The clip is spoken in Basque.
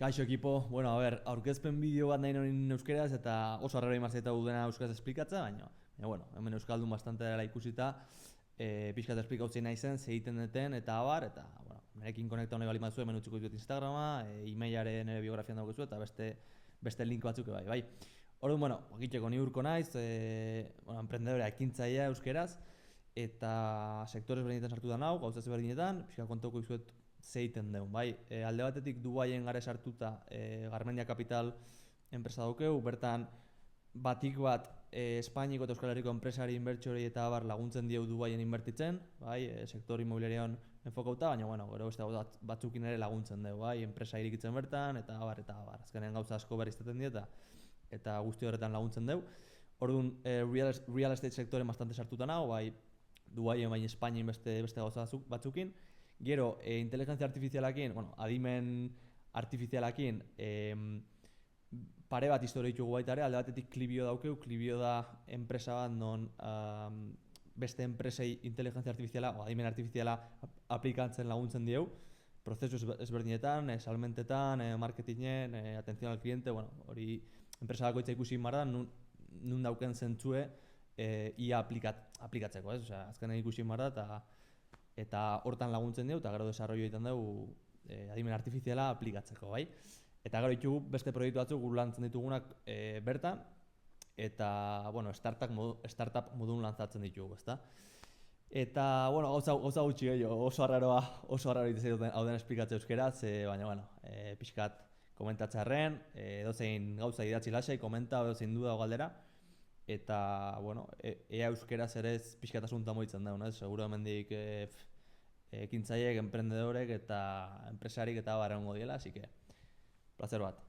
Kaixo ekipo, bueno, aurkezpen bideo bat nahi norin euskeraz eta oso harrera imarzeta dudena euskaraz esplikatza, baina, bueno, hemen euskaldun bastante dela ikusita, pixkat esplikautzen nahi zen, egiten duten eta abar, eta, bueno, nerekin konekta honek bali mazu, hemen utziko ditut Instagrama, e-mailaren nire biografian daukezu eta beste link batzuk bai. Orduan, bueno, egiteko ni urko naiz, emprendedora ekintzailea euskeraz, eta sektores berdinetan sartu da nau, gauzaz berdinetan, pixka kontauko izuet zeiten deun, bai. Alde batetik Dubaien gare sartuta Garmendia Capital enpresa daukeu, bertan batik bat Espainiko eta Euskal Herriko enpresari inbertsiori eta abar laguntzen dieu Dubaien inbertitzen, bai, sektor inmobiliarioan enfokauta, baina bueno, gero beste batzukin ere laguntzen dugu, bai, enpresa irikitzen bertan eta abar. Azkenean gauza asko berriztaten die eta guzti horretan laguntzen dugu. Orduan, real estate sektoren bastante sartuta nago, bai, Dubaien, bai, Espainien beste gauza batzukin. Gero, inteligentzia artifizialakin, adimen artifizialakin pare bat historia ditugu baita ere, alde batetik Clivio daukeu, Clivio da enpresa bat non beste enpresei inteligentzia artifiziala o adimen artifiziala aplikatzen laguntzen dieu, prozesu ezberdinetan, salmentetan, marketingen, atención al cliente, hori enpresa bakoitza ikusi marra, nun dauken zentzue ia aplikatzeko, ez? Osea, azkenean ikusi marra eta hortan laguntzen dugu, eta gero desarrollo egiten dugu adimen artifiziala aplikatzeko, bai? Eta gero ditugu beste proiektu batzuk lantzen ditugunak bertan, eta, startup modun lantzatzen ditugu, ezta? Eta, gauza gutxi gehiago, oso harraro egiten hau den esplikatzea euskeraz, baina, pixkat komentatzearren, edozein gauza idatzi lasai, komenta, edozein duda o galdera, eta, ea euskeraz ere pixkatasun tamoitzen daun, ez? Seguro hemendik ekintzaileek, emprendedorek eta enpresarik eta barrengo diela, así que, placer bat.